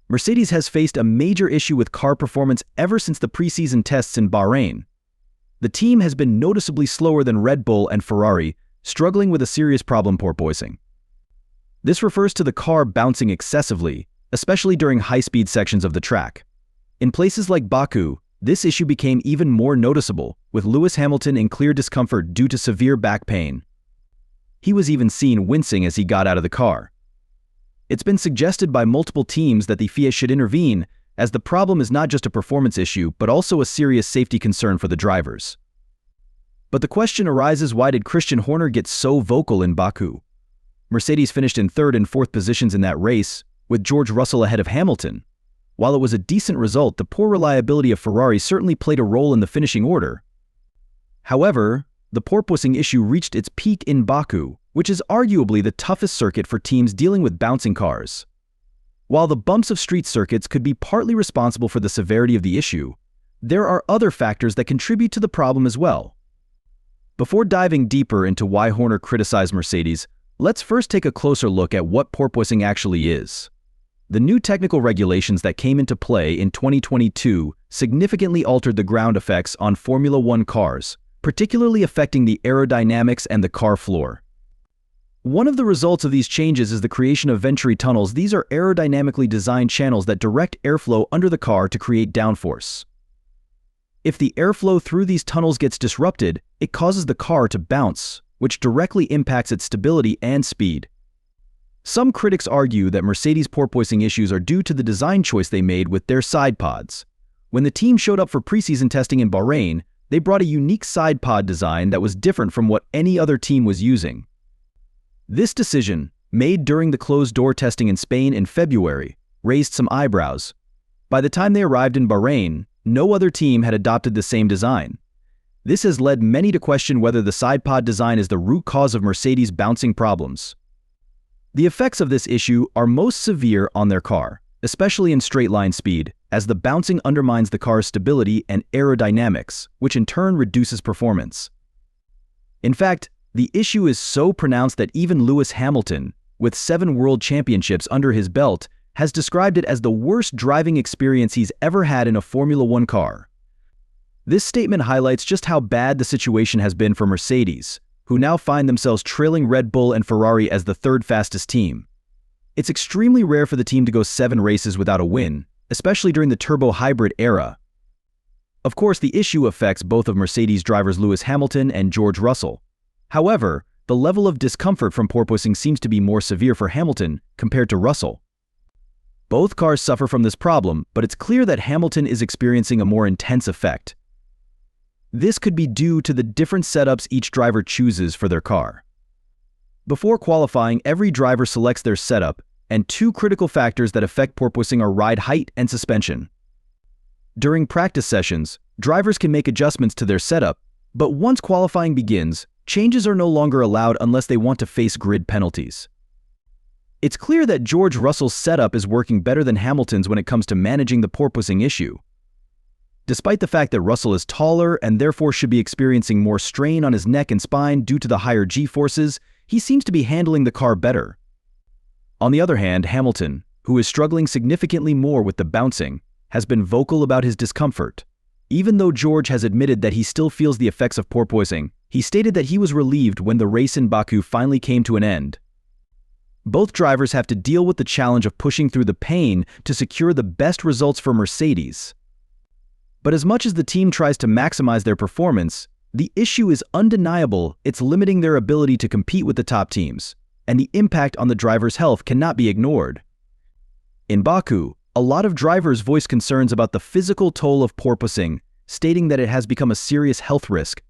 Mercedes has faced a major issue with car performance ever since the preseason tests in Bahrain. The team has been noticeably slower than Red Bull and Ferrari, struggling with a serious problem: porpoising. This refers to the car bouncing excessively, especially during high-speed sections of the track. In places like Baku, this issue became even more noticeable, with Lewis Hamilton in clear discomfort due to severe back pain. He was even seen wincing as he got out of the car. It's been suggested by multiple teams that the FIA should intervene, as the problem is not just a performance issue but also a serious safety concern for the drivers. But the question arises, why did Christian Horner get so vocal in Baku? Mercedes finished in third and fourth positions in that race, with George Russell ahead of Hamilton. While it was a decent result, the poor reliability of Ferrari certainly played a role in the finishing order. However, the porpoising issue reached its peak in Baku, which is arguably the toughest circuit for teams dealing with bouncing cars. While the bumps of street circuits could be partly responsible for the severity of the issue, there are other factors that contribute to the problem as well. Before diving deeper into why Horner criticized Mercedes, let's first take a closer look at what porpoising actually is. The new technical regulations that came into play in 2022 significantly altered the ground effects on Formula One cars, particularly affecting the aerodynamics and the car floor. One of the results of these changes is the creation of venturi tunnels. These are aerodynamically designed channels that direct airflow under the car to create downforce. If the airflow through these tunnels gets disrupted, it causes the car to bounce, which directly impacts its stability and speed. Some critics argue that Mercedes' porpoising issues are due to the design choice they made with their side pods. When the team showed up for preseason testing in Bahrain, they brought a unique side pod design that was different from what any other team was using. This decision, made during the closed-door testing in Spain in February, raised some eyebrows. By the time they arrived in Bahrain, no other team had adopted the same design. This has led many to question whether the side pod design is the root cause of Mercedes' bouncing problems. The effects of this issue are most severe on their car, especially in straight-line speed, as the bouncing undermines the car's stability and aerodynamics, which in turn reduces performance. In fact, the issue is so pronounced that even Lewis Hamilton, with 7 world championships under his belt, has described it as the worst driving experience he's ever had in a Formula One car. This statement highlights just how bad the situation has been for Mercedes, who now find themselves trailing Red Bull and Ferrari as the third fastest team. It's extremely rare for the team to go 7 races without a win, especially during the turbo-hybrid era. Of course, the issue affects both of Mercedes drivers Lewis Hamilton and George Russell. However, the level of discomfort from porpoising seems to be more severe for Hamilton compared to Russell. Both cars suffer from this problem, but it's clear that Hamilton is experiencing a more intense effect. This could be due to the different setups each driver chooses for their car. Before qualifying, every driver selects their setup, and 2 critical factors that affect porpoising are ride height and suspension. During practice sessions, drivers can make adjustments to their setup, but once qualifying begins, changes are no longer allowed unless they want to face grid penalties. It's clear that George Russell's setup is working better than Hamilton's when it comes to managing the porpoising issue. Despite the fact that Russell is taller and therefore should be experiencing more strain on his neck and spine due to the higher G-forces, he seems to be handling the car better. On the other hand, Hamilton, who is struggling significantly more with the bouncing, has been vocal about his discomfort. Even though George has admitted that he still feels the effects of porpoising, he stated that he was relieved when the race in Baku finally came to an end. Both drivers have to deal with the challenge of pushing through the pain to secure the best results for Mercedes. But as much as the team tries to maximize their performance, the issue is undeniable. It's limiting their ability to compete with the top teams, and the impact on the driver's health cannot be ignored. In Baku, a lot of drivers voiced concerns about the physical toll of porpoising, stating that it has become a serious health risk.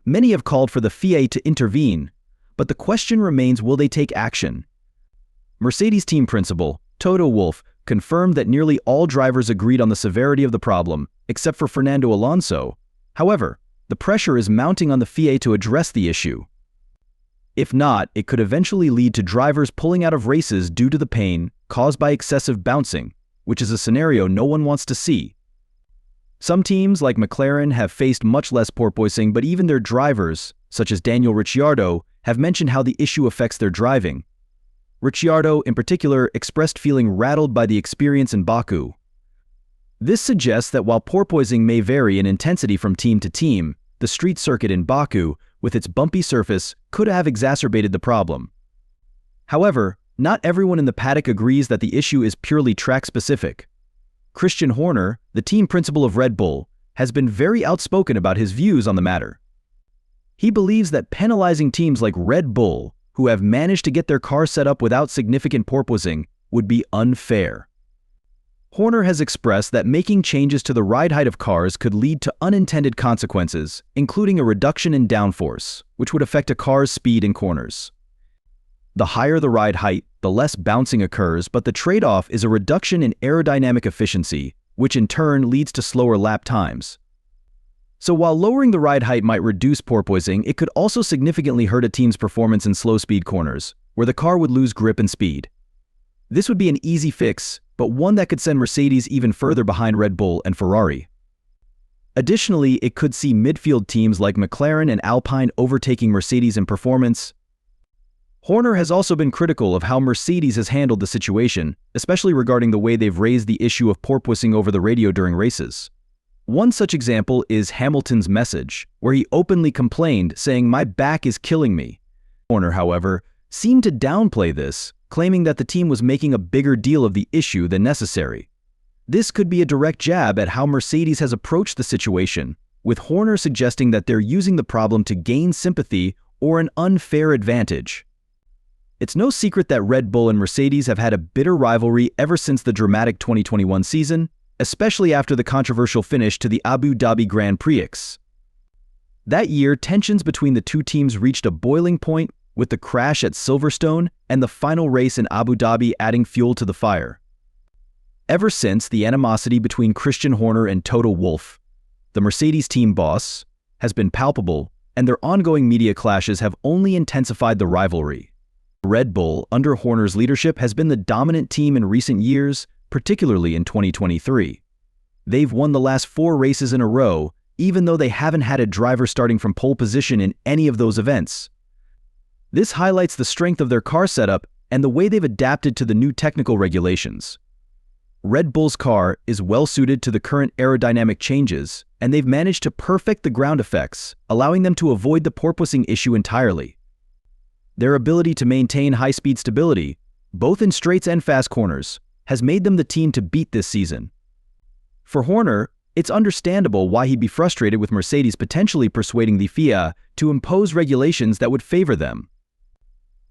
Many have called for the FIA to intervene, but the question remains, will they take action? Mercedes team principal, Toto Wolff, confirmed that nearly all drivers agreed on the severity of the problem, except for Fernando Alonso. However, the pressure is mounting on the FIA to address the issue. If not, it could eventually lead to drivers pulling out of races due to the pain caused by excessive bouncing, which is a scenario no one wants to see. Some teams, like McLaren, have faced much less porpoising, but even their drivers, such as Daniel Ricciardo, have mentioned how the issue affects their driving. Ricciardo, in particular, expressed feeling rattled by the experience in Baku. This suggests that while porpoising may vary in intensity from team to team, the street circuit in Baku, with its bumpy surface, could have exacerbated the problem. However, not everyone in the paddock agrees that the issue is purely track-specific. Christian Horner, the team principal of Red Bull, has been very outspoken about his views on the matter. He believes that penalizing teams like Red Bull, who have managed to get their car set up without significant porpoising, would be unfair. Horner has expressed that making changes to the ride height of cars could lead to unintended consequences, including a reduction in downforce, which would affect a car's speed in corners. The higher the ride height, the less bouncing occurs, but the trade-off is a reduction in aerodynamic efficiency, which in turn leads to slower lap times. So while lowering the ride height might reduce porpoising, it could also significantly hurt a team's performance in slow-speed corners, where the car would lose grip and speed. This would be an easy fix, but one that could send Mercedes even further behind Red Bull and Ferrari. Additionally, it could see midfield teams like McLaren and Alpine overtaking Mercedes in performance. Horner has also been critical of how Mercedes has handled the situation, especially regarding the way they've raised the issue of porpoising over the radio during races. One such example is Hamilton's message, where he openly complained, saying, "My back is killing me." Horner, however, seemed to downplay this, claiming that the team was making a bigger deal of the issue than necessary. This could be a direct jab at how Mercedes has approached the situation, with Horner suggesting that they're using the problem to gain sympathy or an unfair advantage. It's no secret that Red Bull and Mercedes have had a bitter rivalry ever since the dramatic 2021 season, especially after the controversial finish to the Abu Dhabi Grand Prix. That year, tensions between the two teams reached a boiling point, with the crash at Silverstone and the final race in Abu Dhabi adding fuel to the fire. Ever since, the animosity between Christian Horner and Toto Wolff, the Mercedes team boss, has been palpable, and their ongoing media clashes have only intensified the rivalry. Red Bull, under Horner's leadership, has been the dominant team in recent years, particularly in 2023. They've won the last 4 races in a row, even though they haven't had a driver starting from pole position in any of those events. This highlights the strength of their car setup and the way they've adapted to the new technical regulations. Red Bull's car is well suited to the current aerodynamic changes, and they've managed to perfect the ground effects, allowing them to avoid the porpoising issue entirely. Their ability to maintain high-speed stability, both in straights and fast corners, has made them the team to beat this season. For Horner, it's understandable why he'd be frustrated with Mercedes potentially persuading the FIA to impose regulations that would favor them.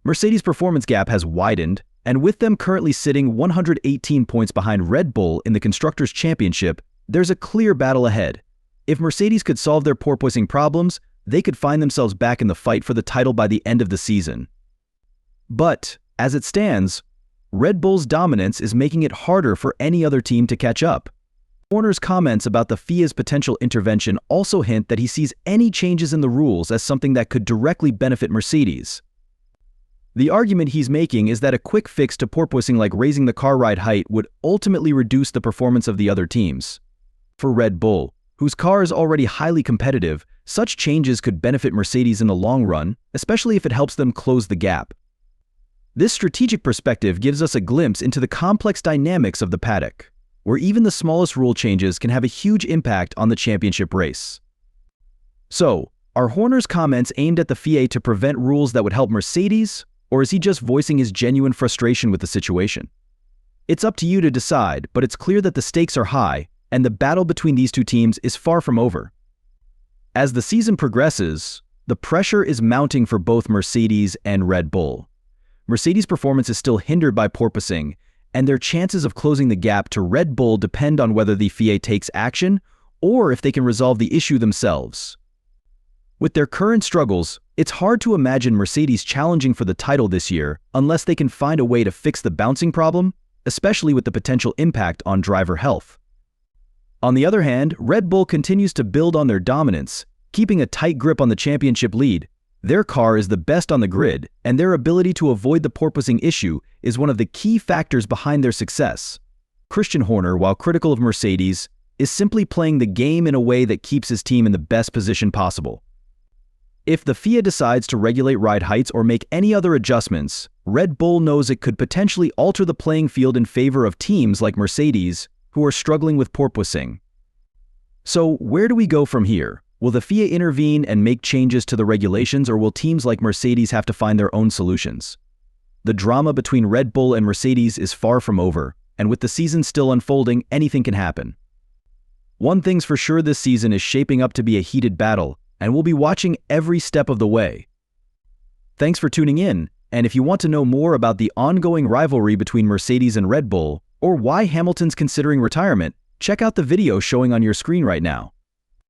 Mercedes' performance gap has widened, and with them currently sitting 118 points behind Red Bull in the Constructors' Championship, there's a clear battle ahead. If Mercedes could solve their porpoising problems, they could find themselves back in the fight for the title by the end of the season. But, as it stands, Red Bull's dominance is making it harder for any other team to catch up. Horner's comments about the FIA's potential intervention also hint that he sees any changes in the rules as something that could directly benefit Mercedes. The argument he's making is that a quick fix to porpoising like raising the car ride height would ultimately reduce the performance of the other teams. For Red Bull, whose car is already highly competitive, such changes could benefit Mercedes in the long run, especially if it helps them close the gap. This strategic perspective gives us a glimpse into the complex dynamics of the paddock, where even the smallest rule changes can have a huge impact on the championship race. So, are Horner's comments aimed at the FIA to prevent rules that would help Mercedes, or is he just voicing his genuine frustration with the situation? It's up to you to decide, but it's clear that the stakes are high, and the battle between these two teams is far from over. As the season progresses, the pressure is mounting for both Mercedes and Red Bull. Mercedes' performance is still hindered by porpoising, and their chances of closing the gap to Red Bull depend on whether the FIA takes action or if they can resolve the issue themselves. With their current struggles, it's hard to imagine Mercedes challenging for the title this year unless they can find a way to fix the bouncing problem, especially with the potential impact on driver health. On the other hand, Red Bull continues to build on their dominance, keeping a tight grip on the championship lead. Their car is the best on the grid, and their ability to avoid the porpoising issue is one of the key factors behind their success. Christian Horner, while critical of Mercedes, is simply playing the game in a way that keeps his team in the best position possible. If the FIA decides to regulate ride heights or make any other adjustments, Red Bull knows it could potentially alter the playing field in favor of teams like Mercedes, who are struggling with porpoising. So, where do we go from here? Will the FIA intervene and make changes to the regulations, or will teams like Mercedes have to find their own solutions? The drama between Red Bull and Mercedes is far from over, and with the season still unfolding, anything can happen. One thing's for sure, this season is shaping up to be a heated battle, and we'll be watching every step of the way. Thanks for tuning in, and if you want to know more about the ongoing rivalry between Mercedes and Red Bull, or why Hamilton's considering retirement, check out the video showing on your screen right now.